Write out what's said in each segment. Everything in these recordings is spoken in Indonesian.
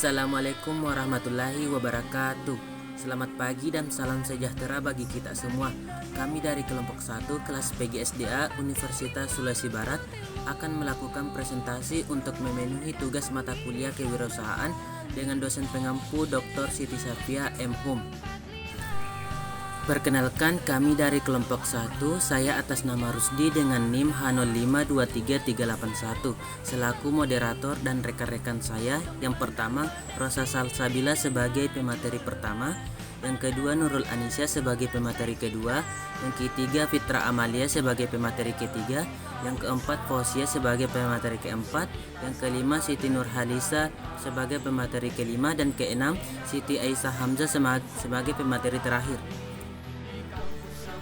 Assalamualaikum warahmatullahi wabarakatuh. Selamat pagi dan salam sejahtera bagi kita semua. Kami dari kelompok 1 kelas PGSDA Universitas Sulawesi Barat akan melakukan presentasi untuk memenuhi tugas mata kuliah kewirausahaan dengan dosen pengampu Dr. Siti Safia M. Hum. Perkenalkan, kami dari kelompok 1, saya atas nama Rusdi dengan NIM H0523381 selaku moderator dan rekan-rekan saya. Yang pertama, Rosa Salsabila sebagai pemateri pertama, yang kedua Nurul Anisya sebagai pemateri kedua, yang ketiga Fitra Amalia sebagai pemateri ketiga, yang keempat Fausia sebagai pemateri keempat, yang kelima Siti Nurhalisa sebagai pemateri kelima, dan keenam Siti Aisyah Hamzah sebagai pemateri terakhir.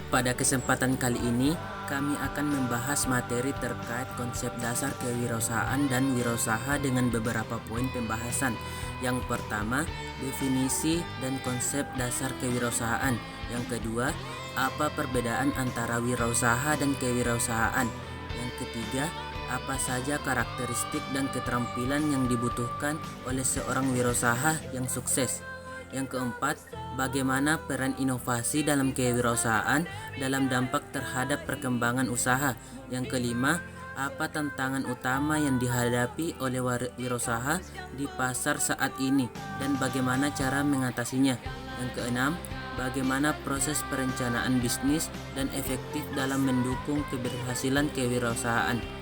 Pada kesempatan kali ini, kami akan membahas materi terkait konsep dasar kewirausahaan dan wirausaha dengan beberapa poin pembahasan. Yang pertama, definisi dan konsep dasar kewirausahaan. Yang kedua, apa perbedaan antara wirausaha dan kewirausahaan. Yang ketiga, apa saja karakteristik dan keterampilan yang dibutuhkan oleh seorang wirausaha yang sukses. Yang keempat, bagaimana peran inovasi dalam kewirausahaan dalam dampak terhadap perkembangan usaha. Yang kelima, apa tantangan utama yang dihadapi oleh wirausaha di pasar saat ini dan bagaimana cara mengatasinya. Yang keenam, bagaimana proses perencanaan bisnis dan efektif dalam mendukung keberhasilan kewirausahaan.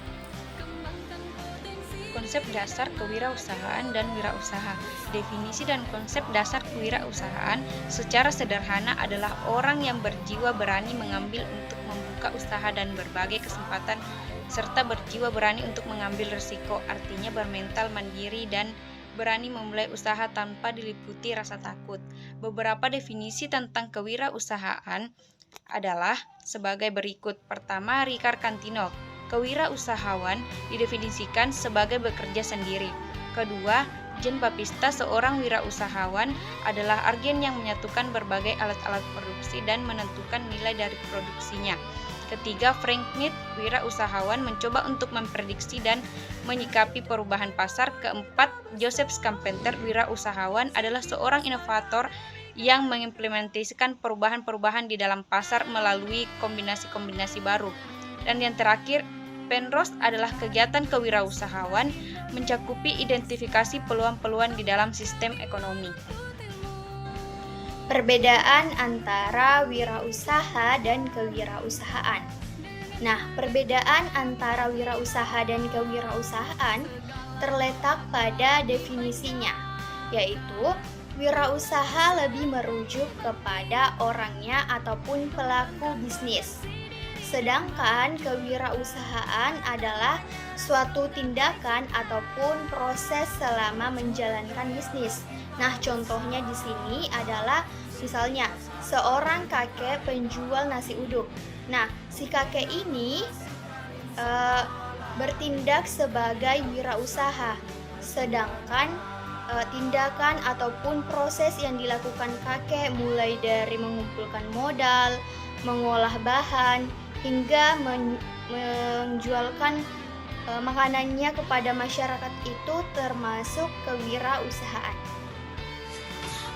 Konsep dasar kewirausahaan dan wirausaha. Definisi dan konsep dasar kewirausahaan secara sederhana adalah orang yang berjiwa berani mengambil untuk membuka usaha dan berbagai kesempatan serta berjiwa berani untuk mengambil risiko, artinya bermental mandiri dan berani memulai usaha tanpa diliputi rasa takut. Beberapa definisi tentang kewirausahaan adalah sebagai berikut. Pertama, Ricard Cantino. Kewirausahawan didefinisikan sebagai bekerja sendiri. Kedua, Jean Baptista, seorang wirausahawan adalah agen yang menyatukan berbagai alat-alat produksi dan menentukan nilai dari produksinya. Ketiga, Frank Smith, wirausahawan mencoba untuk memprediksi dan menyikapi perubahan pasar. Keempat, Joseph Schumpeter, wirausahawan adalah seorang inovator yang mengimplementasikan perubahan-perubahan di dalam pasar melalui kombinasi-kombinasi baru. Dan yang terakhir, Penrose adalah kegiatan kewirausahawan mencakupi identifikasi peluang-peluang di dalam sistem ekonomi. Perbedaan antara wirausaha dan kewirausahaan. Nah, perbedaan antara wirausaha dan kewirausahaan terletak pada definisinya, yaitu wirausaha lebih merujuk kepada orangnya ataupun pelaku bisnis. Sedangkan kewirausahaan adalah suatu tindakan ataupun proses selama menjalankan bisnis. Nah, contohnya di sini adalah misalnya seorang kakek penjual nasi uduk. Nah, si kakek ini bertindak sebagai wirausaha. Sedangkan tindakan ataupun proses yang dilakukan kakek mulai dari mengumpulkan modal, mengolah bahan, hingga menjualkan makanannya kepada masyarakat itu termasuk kewirausahaan.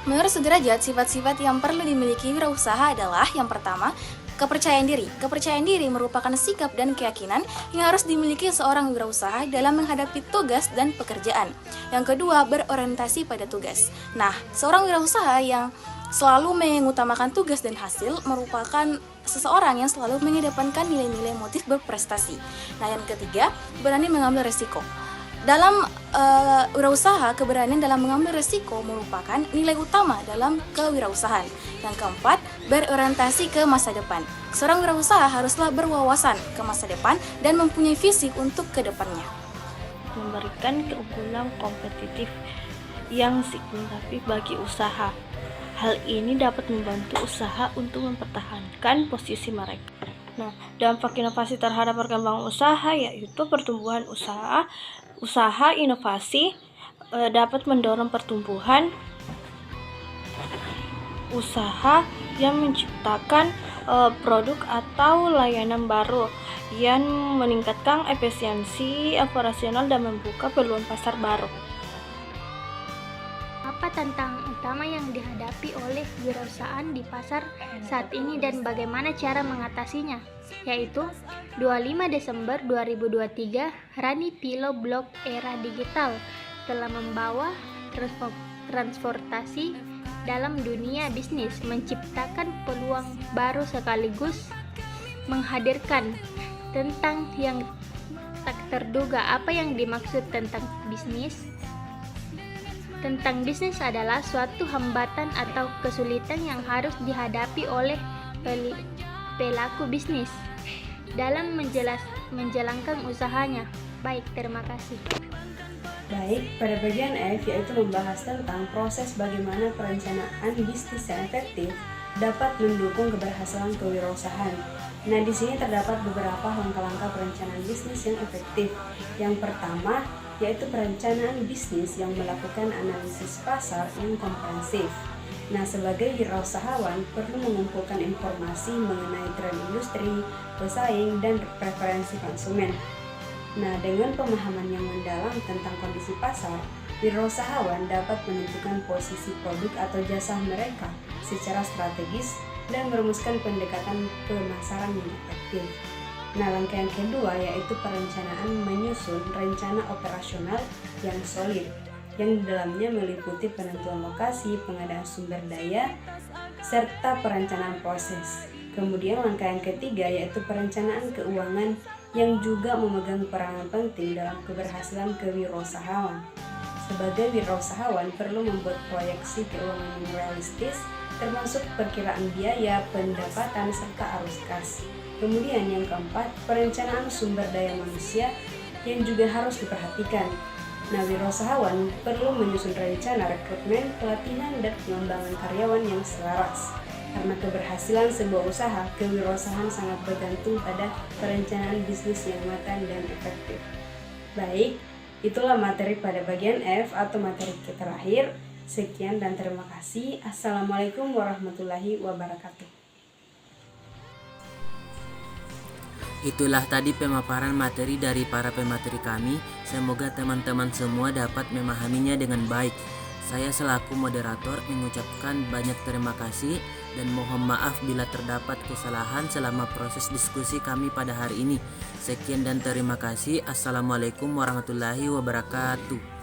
Menurut Sudrajat, sifat-sifat yang perlu dimiliki wirausaha adalah yang pertama, kepercayaan diri. Kepercayaan diri merupakan sikap dan keyakinan yang harus dimiliki seorang wirausaha dalam menghadapi tugas dan pekerjaan. Yang kedua, berorientasi pada tugas. Nah, seorang wirausaha yang selalu mengutamakan tugas dan hasil merupakan seseorang yang selalu mengedepankan nilai-nilai motif berprestasi. Nah, yang ketiga, berani mengambil resiko. Dalam wirausaha, keberanian dalam mengambil resiko merupakan nilai utama dalam kewirausahaan. Yang keempat, berorientasi ke masa depan. Seorang wirausaha haruslah berwawasan ke masa depan dan mempunyai visi untuk kedepannya. Memberikan keunggulan kompetitif yang signifikan bagi usaha. Hal ini dapat membantu usaha untuk mempertahankan posisi mereka. Nah, dampak inovasi terhadap perkembangan usaha yaitu pertumbuhan usaha inovasi dapat mendorong pertumbuhan usaha yang menciptakan produk atau layanan baru yang meningkatkan efisiensi operasional dan membuka peluang pasar baru. tantangan utama yang dihadapi oleh wirausahaan di pasar saat ini dan bagaimana cara mengatasinya? Yaitu 25 Desember 2023, Rani Pilo Blog Era Digital telah membawa transportasi dalam dunia bisnis, menciptakan peluang baru sekaligus menghadirkan tentang yang tak terduga. Apa yang dimaksud tentang bisnis? Tentang bisnis adalah suatu hambatan atau kesulitan yang harus dihadapi oleh pelaku bisnis dalam menjalankan usahanya. Baik, terima kasih. Baik, pada bagian F yaitu membahas tentang proses bagaimana perencanaan bisnis yang efektif dapat mendukung keberhasilan kewirausahaan. Nah, di sini terdapat beberapa langkah-langkah perencanaan bisnis yang efektif. Yang pertama, yaitu perencanaan bisnis yang melakukan analisis pasar yang komprehensif. Nah, sebagai wirausahawan perlu mengumpulkan informasi mengenai tren industri, pesaing, dan preferensi konsumen. Nah, dengan pemahaman yang mendalam tentang kondisi pasar, wirausahawan dapat menentukan posisi produk atau jasa mereka secara strategis dan merumuskan pendekatan pemasaran yang efektif. Nah, langkah yang kedua yaitu perencanaan menyusun rencana operasional yang solid, yang di dalamnya meliputi penentuan lokasi, pengadaan sumber daya, serta perencanaan proses. Kemudian langkah yang ketiga yaitu perencanaan keuangan yang juga memegang peranan penting dalam keberhasilan kewirausahaan. Sebagai wirausahawan perlu membuat proyeksi keuangan yang realistis, termasuk perkiraan biaya, pendapatan, serta arus kas. Kemudian yang keempat, perencanaan sumber daya manusia yang juga harus diperhatikan. Nah, wirausahawan perlu menyusun rencana rekrutmen, pelatihan, dan pengembangan karyawan yang selaras. Karena keberhasilan sebuah usaha, kewirausahaan sangat bergantung pada perencanaan bisnis yang matang dan efektif. Baik, itulah materi pada bagian F atau materi terakhir. Sekian dan terima kasih. Assalamualaikum warahmatullahi wabarakatuh. Itulah tadi pemaparan materi dari para pemateri kami. Semoga teman-teman semua dapat memahaminya dengan baik. Saya selaku moderator mengucapkan banyak terima kasih dan mohon maaf bila terdapat kesalahan selama proses diskusi kami pada hari ini. Sekian dan terima kasih. Assalamualaikum warahmatullahi wabarakatuh.